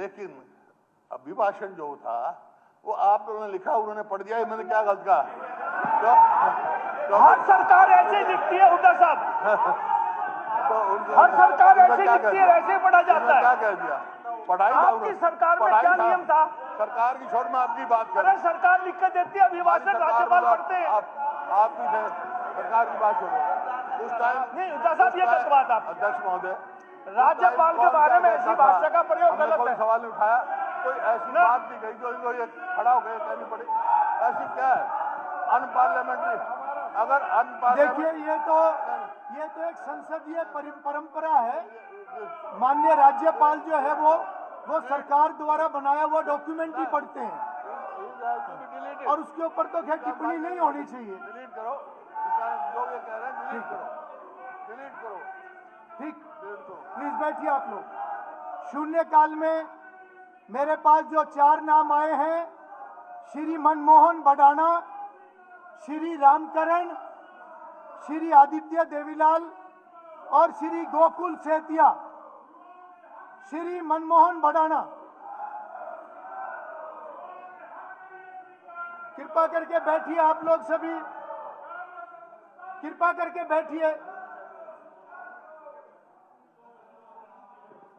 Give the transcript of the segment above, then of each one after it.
लेकिन अभिभाषण जो था वो आप लोगों ने लिखा, उन्होंने पढ़ दिया, मैंने क्या गलत कहा? हर सरकार ऐसे लिखती है हुड्डा साहब, हर सरकार ऐसे लिखती है, ऐसे पढ़ा जाता है। क्या कह दिया? पढ़ाई आपकी सरकार में क्या नियम था? सरकार की छोड़ में आपकी बात कर। अरे सरकार लिख कर देती है, अभिभाषण राज्यपाल पढ़ते हैं। आप भी थे, सरकार की बात छोड़ो उस टाइम। नहीं हुड्डा साहब, ये गलत बात आप। अध्यक्ष महोदय, राज्यपाल के बारे में ऐसी भाषा का प्रयोग गलत है। सवाल नहीं उठाया, कोई ऐसी बात नहीं कही जो इनको ये खड़ा हो गए कहनी पड़ी। ऐसी क्या है अनपार्लियामेंट्री? अगर देखिए, ये तो एक संसदीय परंपरा है। माननीय राज्यपाल जो है वो सरकार द्वारा बनाया हुआ डॉक्यूमेंट ही पढ़ते हैं और उसके ऊपर तो खैर टिप्पणी नहीं होनी चाहिए। डिलीट करो जो ये कह रहे हैं, डिलीट करो। ठीक, प्लीज बैठिए आप लोग। शून्यकाल में मेरे पास जो 4 नाम आए हैं, श्री मनमोहन बडाना, श्री रामकरण, श्री आदित्य देवीलाल और श्री गोकुल सेतिया। श्री मनमोहन बडाना, कृपा करके बैठिए आप लोग सभी, कृपा करके बैठिए।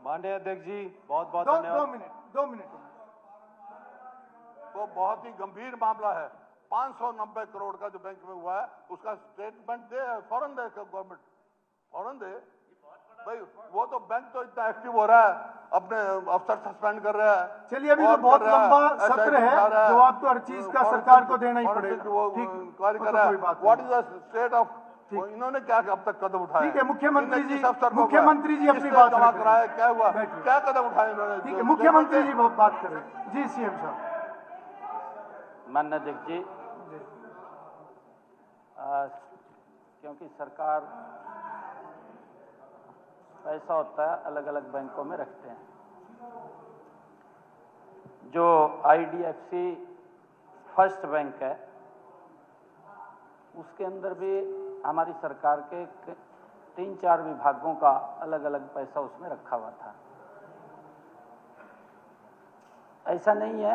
माननीय अध्यक्ष जी, बहुत बहुत धन्यवाद। 2 मिनट। वो बहुत ही गंभीर मामला है। 590 करोड़ का जो बैंक में हुआ है उसका स्टेटमेंट दे, फौरन दे गवर्नमेंट, फौरन दे भाई। वो तो बैंक तो इतना एक्टिव हो रहा है, अपने अफसर सस्पेंड कर रहा है। चलिए, अभी तो बहुत लंबा सत्र है, जवाब तो हर चीज का सरकार को देना ही पड़ेगा। What is the state of, इन्होंने क्या अब तक कदम उठाया? ठीक है, मुख्यमंत्री जी अपनी बात जमा कराया, क्या हुआ, क्या कदम उठाए इन्होंने? ठीक है, मुख्यमंत्री जी बात करें। जी सीएम साहब। माननीय अध्यक्ष जी, क्योंकि सरकार पैसा होता है अलग अलग बैंकों में रखते हैं, जो IDFC फर्स्ट बैंक है उसके अंदर भी हमारी सरकार के 3-4 विभागों का अलग अलग पैसा उसमें रखा हुआ था। ऐसा नहीं है,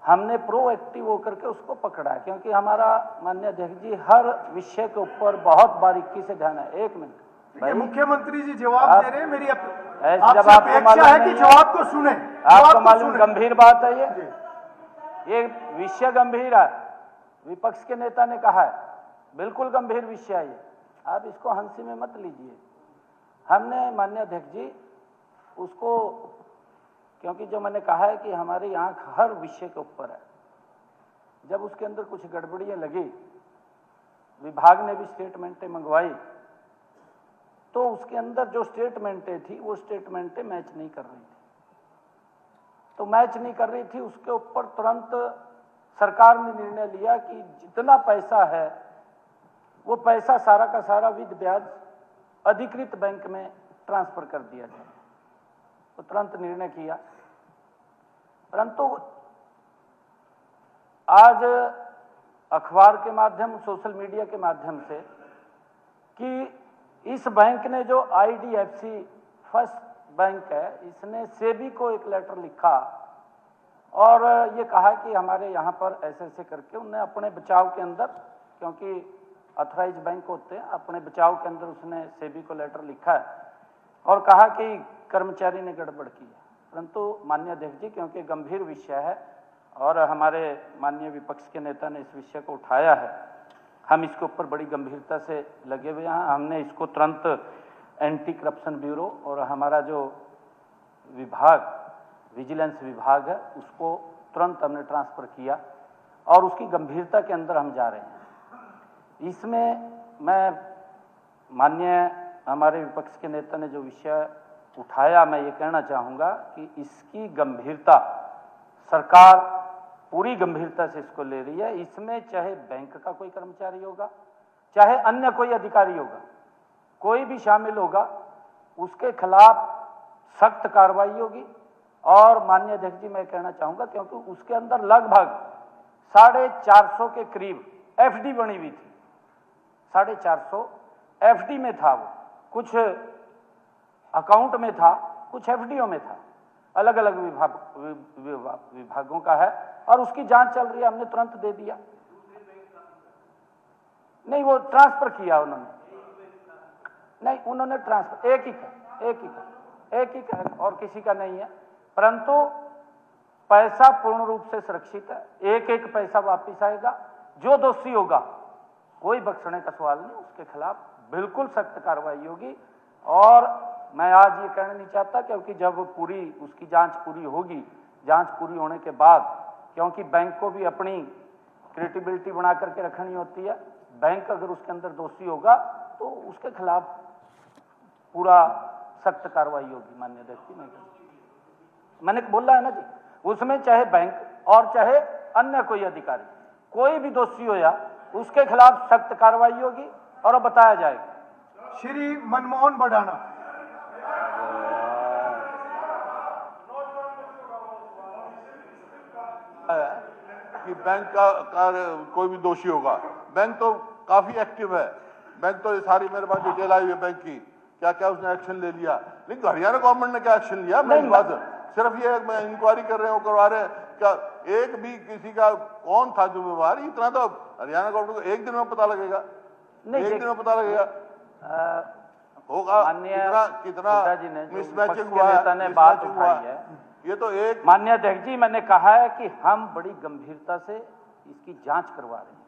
हमने प्रोएक्टिव होकर के उसको पकड़ा है, क्योंकि हमारा माननीय अध्यक्ष जी हर विषय के ऊपर बहुत बारीकी से ध्यान है। 1 मिनट भाई, मुख्यमंत्री जी जवाब दे रहे हैं, मेरी जब आपको मालूम है कि जवाब को सुने, आपको मालूम गंभीर बात है ये विषय गंभीर है, विपक्ष के नेता ने कहा है, बिल्कुल गंभीर विषय है ये, आप इसको हंसी में मत लीजिए। हमने माननीय अध्यक्ष जी उसको, क्योंकि जो मैंने कहा है कि हमारे यहाँ हर विषय के ऊपर है, जब उसके अंदर कुछ गड़बड़ियाँ लगी, विभाग ने भी स्टेटमेंटें मंगवाई, तो उसके अंदर जो स्टेटमेंटें थी वो स्टेटमेंटें मैच नहीं कर रही थी। तो मैच नहीं कर रही थी, उसके ऊपर तुरंत सरकार ने निर्णय लिया कि जितना पैसा है वो पैसा सारा का सारा विद ब्याज अधिकृत बैंक में ट्रांसफर कर दिया जाए। तो तुरंत निर्णय किया, परंतु आज अखबार के माध्यम, सोशल मीडिया के माध्यम से कि इस बैंक ने जो IDFC फर्स्ट बैंक है, इसने सेबी को एक लेटर लिखा और ये कहा कि हमारे यहाँ पर ऐसे करके उन्हें अपने बचाव के अंदर, क्योंकि ऑथराइज बैंक होते हैं, अपने बचाव के अंदर उसने सेबी को लेटर लिखा है और कहा कि कर्मचारी ने गड़बड़ की है। परंतु माननीय अध्यक्ष जी, क्योंकि गंभीर विषय है और हमारे माननीय विपक्ष के नेता ने इस विषय को उठाया है, हम इसके ऊपर बड़ी गंभीरता से लगे हुए हैं। हमने इसको तुरंत एंटी करप्शन ब्यूरो और हमारा जो विभाग, विजिलेंस विभाग है, उसको तुरंत हमने ट्रांसफ़र किया और उसकी गंभीरता के अंदर हम जा रहे हैं। इसमें मैं माननीय हमारे विपक्ष के नेता ने जो विषय उठाया, मैं ये कहना चाहूँगा कि इसकी गंभीरता सरकार पूरी गंभीरता से इसको ले रही है। इसमें चाहे बैंक का कोई कर्मचारी होगा, चाहे अन्य कोई अधिकारी होगा, कोई भी शामिल होगा, उसके खिलाफ सख्त कार्रवाई होगी। और माननीय अध्यक्ष जी, मैं कहना चाहूँगा, क्योंकि उसके अंदर लगभग 450 के करीब FD बनी हुई थी, 450 FD में था, वो कुछ अकाउंट में था, कुछ FDO में था। अलग अलग विभागों का है और उसकी जांच चल रही है। हमने तुरंत दे दिया। नहीं, वो ट्रांसफर किया उन्होंने, नहीं उन्होंने ट्रांसफर एक ही का और किसी का नहीं है, परंतु पैसा पूर्ण रूप से सुरक्षित है। एक एक पैसा वापिस आएगा। जो दोषी होगा कोई बख्शने का सवाल नहीं, उसके खिलाफ बिल्कुल सख्त कार्रवाई होगी। और मैं आज ये कहना नहीं चाहता, क्योंकि जब पूरी उसकी जांच पूरी होगी, जांच पूरी होने के बाद, क्योंकि बैंक को भी अपनी क्रेडिबिलिटी बना करके रखनी होती है, बैंक अगर उसके अंदर दोषी होगा तो उसके खिलाफ पूरा सख्त कार्रवाई होगी। माननीय अध्यक्ष जी, मैंने बोला है ना जी, उसमें चाहे बैंक और चाहे अन्य कोई अधिकारी, कोई भी दोषी हो या उसके खिलाफ सख्त कार्रवाई होगी और बताया जाएगा। श्री मनमोहन बडाना। कि बैंक का कोई भी दोषी होगा, बैंक तो काफी एक्टिव है, बैंक तो ये सारी मेरे पास डिटेल आई हुई है बैंक की, क्या क्या उसने एक्शन ले लिया। लेकिन हरियाणा गवर्नमेंट ने क्या एक्शन लिया, मैं इस बात सिर्फ ये मैं इंक्वायरी कर रहे हो करवा रहे हैं क्या, एक भी किसी का कौन था जिम्मेवार, इतना तो हरियाणा गवर्नमेंट को एक दिन में पता लगेगा, नहीं एक दिन में पता लगेगा होगा कितना मिसमैचिंग हुआ है। ये तो एक माननीय अध्यक्ष जी, मैंने कहा है कि हम बड़ी गंभीरता से इसकी जांच करवा रहे हैं।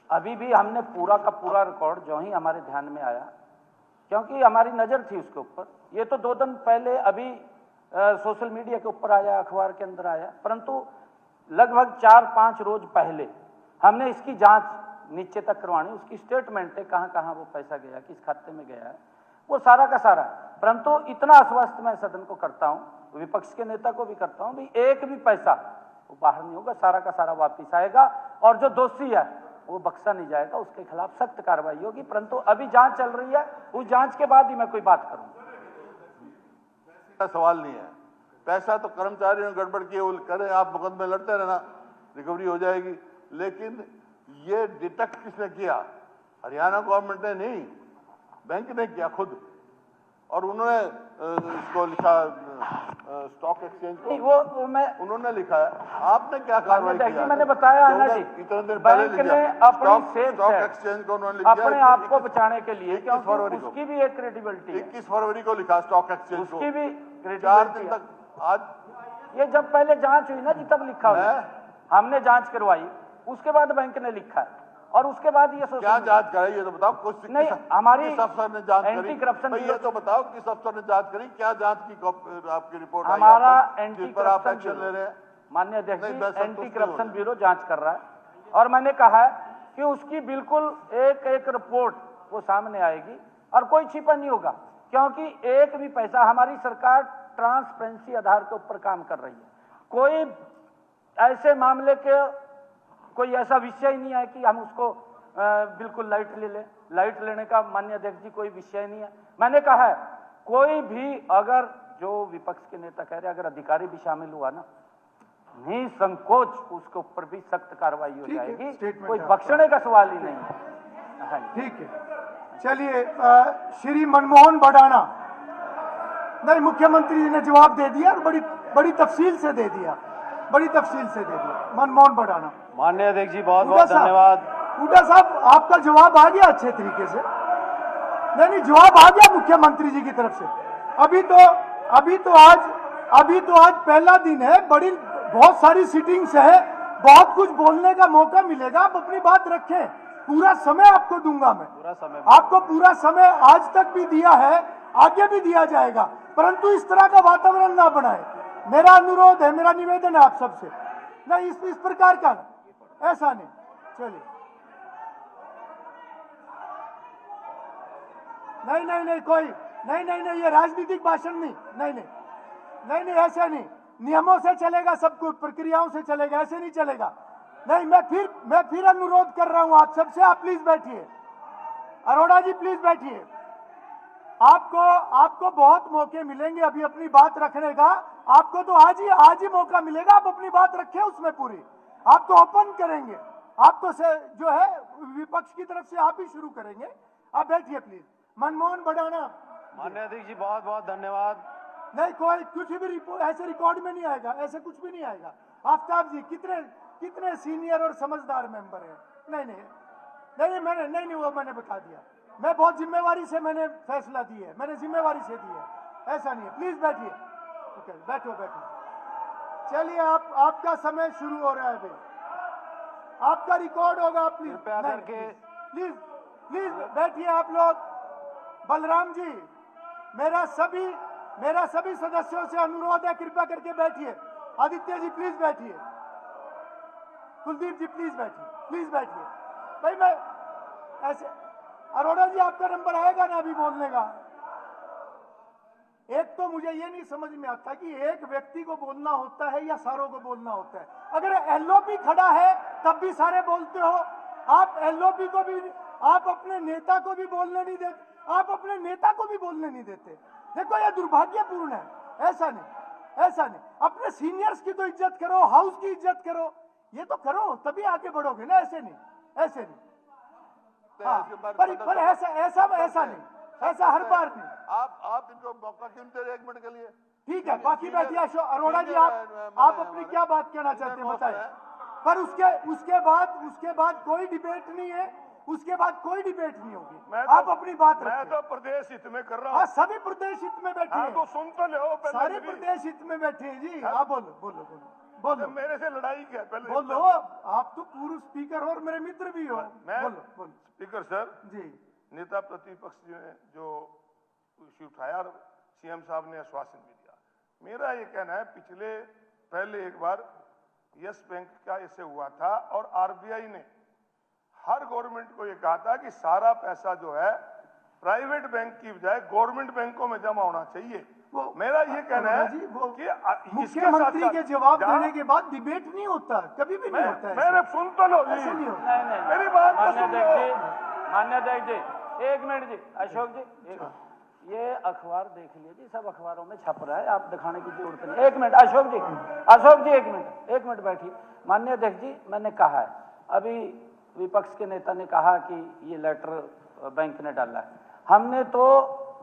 अभी भी हमने पूरा का पूरा रिकॉर्ड जो ही हमारे ध्यान में आया, क्योंकि हमारी नजर थी उसके ऊपर, ये तो 2 दिन पहले अभी सोशल मीडिया के ऊपर आया, अखबार के अंदर आया, परंतु लगभग 4-5 रोज पहले हमने इसकी जांच नीचे तक करवानी, उसकी स्टेटमेंट है, कहाँ कहाँ वो पैसा गया, किस खाते में गया है, वो सारा का सारा। परंतु इतना आश्वस्त मैं सदन को करता हूँ, विपक्ष के नेता को भी करता हूँ, भी एक भी पैसा वो बाहर नहीं होगा, सारा का सारा वापिस आएगा और जो दोषी है वो बख्शा नहीं जाएगा, उसके खिलाफ सख्त कार्रवाई होगी। परंतु अभी जांच चल रही है, उस जांच के बाद ही मैं कोई बात करूंगा। सवाल नहीं है, पैसा तो कर्मचारियों ने गड़बड़ किए, वो करें, आप मुकदमे लड़ते रहना, रिकवरी हो जाएगी। लेकिन ये डिटेक्ट किसने किया, हरियाणा गवर्नमेंट ने नहीं, बैंक ने किया खुद, और उन्होंने इसको लिखा स्टॉक एक्सचेंज को, वो मैं उन्होंने लिखा है, आपने क्या कार्रवाई किया? मैंने बताया है ना जी, इतने दिन पहले बैंक ने अपनी सेफ स्टॉक एक्सचेंज को उन्होंने लिखा अपने आप को बचाने के लिए, क्योंकि उसकी भी एक क्रेडिबिलिटी है। 21 फरवरी को लिखा स्टॉक एक्सचेंज को, उसकी भी 4 दिन तक। आज ये जब पहले जांच हुई ना जी, तब लिखा हुआ है, हमने जांच करवाई, उसके बाद बैंक ने लिखा है, और उसके बाद ये क्या जांच कराई ये तो बताओ। कुछ नहीं, हमारी किस अफसर ने जांच करी, एंटी करप्शन ये तो बताओ किस अफसर ने जांच करी, क्या जांच की आपकी रिपोर्ट आई? हमारा एंटी पर आप करप्शन एक्शन ले रहे हैं। माननीय अध्यक्ष जी, एंटी करप्शन ब्यूरो जांच कर रहा है, और मैंने कहा है कि उसकी बिल्कुल एक एक रिपोर्ट वो सामने आएगी और कोई छिपा नहीं होगा, क्योंकि एक भी पैसा, हमारी सरकार ट्रांसपेरेंसी आधार के ऊपर काम कर रही है। कोई ऐसे मामले के कोई ऐसा विषय नहीं है कि हम उसको बिल्कुल लाइट ले लें। लाइट लेने का माननीय अध्यक्ष जी कोई विषय नहीं है। मैंने कहा है कोई भी, अगर जो विपक्ष के नेता कह रहे, अगर अधिकारी भी शामिल हुआ ना, निसंकोच उसके ऊपर भी सख्त कार्रवाई हो जाएगी, कोई बख्शने का सवाल ही नहीं है। ठीक है, चलिए श्री मनमोहन बडाना। नहीं, मुख्यमंत्री जी ने जवाब दे दिया और बड़ी तफसील से दे दिया, बड़ी तफसील से दे दिया। मनमोहन बडाना। माननीय अध्यक्ष जी, बहुत बहुत धन्यवाद। हुड्डा साहब, आपका जवाब आ गया अच्छे तरीके से। नहीं, जवाब आ गया मुख्यमंत्री जी की तरफ से। अभी तो आज पहला दिन है, बहुत सारी सीटिंग्स है, बहुत कुछ बोलने का मौका मिलेगा, आप अपनी बात रखें। पूरा समय आपको दूंगा मैं, पूरा समय आपको पूरा समय आज तक भी दिया है, आगे भी दिया जाएगा, परंतु इस तरह का वातावरण ना बनाए। मेरा अनुरोध है, मेरा निवेदन है आप सबसे, नहीं इस प्रकार का ऐसा नहीं। चलिए, नहीं कोई नहीं, ये राजनीतिक भाषण नहीं, ऐसा नहीं। नियमों से चलेगा सब कुछ, प्रक्रियाओं से चलेगा, ऐसे नहीं चलेगा। नहीं, मैं फिर अनुरोध कर रहा हूं आप सबसे, आप प्लीज बैठिए। अरोड़ा जी प्लीज बैठिए। आपको बहुत मौके मिलेंगे अभी अपनी बात रखने का। आपको तो आज ही मौका मिलेगा, आप अपनी बात रखें उसमें पूरी। आप तो ओपन करेंगे, आप तो जो है विपक्ष की तरफ से आप ही शुरू करेंगे। आप बैठिए प्लीज। मनमोहन बडाना। माननीय अध्यक्ष जी, बहुत बहुत धन्यवाद। नहीं, कोई कुछ भी रिपोर्ट ऐसे रिकॉर्ड में नहीं आएगा, ऐसे कुछ भी नहीं आएगा। आफ्ताब जी कितने कितने सीनियर और समझदार मेंबर हैं। नहीं नहीं नहीं, मैंने नहीं वो मैंने बता दिया, मैं बहुत जिम्मेवारी से मैंने फैसला दी है, मैंने जिम्मेवारी से दी है, ऐसा नहीं है। प्लीज बैठिए, ओके बैठो बैठो। चलिए आपका समय शुरू हो रहा है अभी, आपका रिकॉर्ड होगा। प्लीज प्लीज प्लीज बैठिए आप लोग। बलराम जी, मेरा सभी सदस्यों से अनुरोध है, कृपया करके बैठिए। आदित्य जी प्लीज बैठिए, कुलदीप जी प्लीज बैठिए। भाई मैं ऐसे, अरोड़ा जी आपका नंबर आएगा ना अभी बोलने का। एक तो मुझे ये नहीं समझ में आता कि एक व्यक्ति को बोलना होता है या सारों को बोलना होता है। अगर एलओपी खड़ा है तब भी सारे बोलते हो, आप एलओपी को भी, आप अपने नेता को भी बोलने नहीं देते, आप अपने नेता को भी बोलने नहीं देते। देखो ये दुर्भाग्यपूर्ण है, ऐसा नहीं। अपने सीनियर्स की तो इज्जत करो, हाउस की इज्जत करो, ये तो करो तभी आगे बढ़ोगे ना, ऐसे नहीं। हाँ, पर ऐसा हर बार नहीं। आप इनको मौका क्यों दे रहे 1 मिनट के लिए? ठीक है, बाकी बैठिए। अरोड़ा जी आप अपनी क्या बात कहना चाहते हैं बताइए। पर उसके बाद कोई डिबेट नहीं है, उसके बाद कोई डिबेट नहीं होगी। आप अपनी बात रखिए। मैं तो प्रदेश हित में कर रहा हूँ। हाँ, सभी प्रदेश हित में बैठे हैं। तो सुन तो लो पहले। सारे प्रदेश हित में बैठे हैं जी। आप बोलो। मेरे से लड़ाई क्या पहले बोलो, आप तो पूर्व स्पीकर हो और मेरे मित्र भी हो। बोलो। स्पीकर सर जी, नेता प्रतिपक्ष ने जो इश्यू उठाया और सीएम साहब ने आश्वासन भी दिया, मेरा ये कहना है पहले एक बार यस बैंक का ऐसे हुआ था और आरबीआई ने हर गवर्नमेंट को ये कहा था कि सारा पैसा जो है प्राइवेट बैंक की बजाय गवर्नमेंट बैंकों में जमा होना चाहिए। मेरा ये कहना है कि मुख्यमंत्री के जवाब देने के बाद डिबेट नहीं होता, कभी भी नहीं होता है। मैंने सुन तो लो जी, नहीं मेरी बात तो सुन लो। मान्य अध्यक्ष जी, 1 मिनट जी। अशोक जी, ये अखबार देख लीजिए जी, सब अखबारों में छप रहा है, आप दिखाने की जरूरत नहीं। 1 मिनट अशोक जी 1 मिनट बैठिए। माननीय अध्यक्ष जी, मैंने कहा है, अभी विपक्ष के नेता ने कहा कि ये लेटर बैंक ने डाला है। हमने तो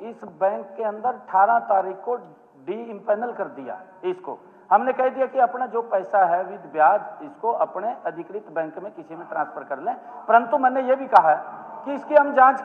इस बैंक के अंदर 18 तारीख को डी इम्पैनल कर दिया इसको। हमने कह दिया कि अपना जो पैसा है विद ब्याज इसको अपने अधिकृत बैंक में किसी में ट्रांसफर कर लें, परंतु मैंने ये भी कहा है कि इसकी हम जांच कर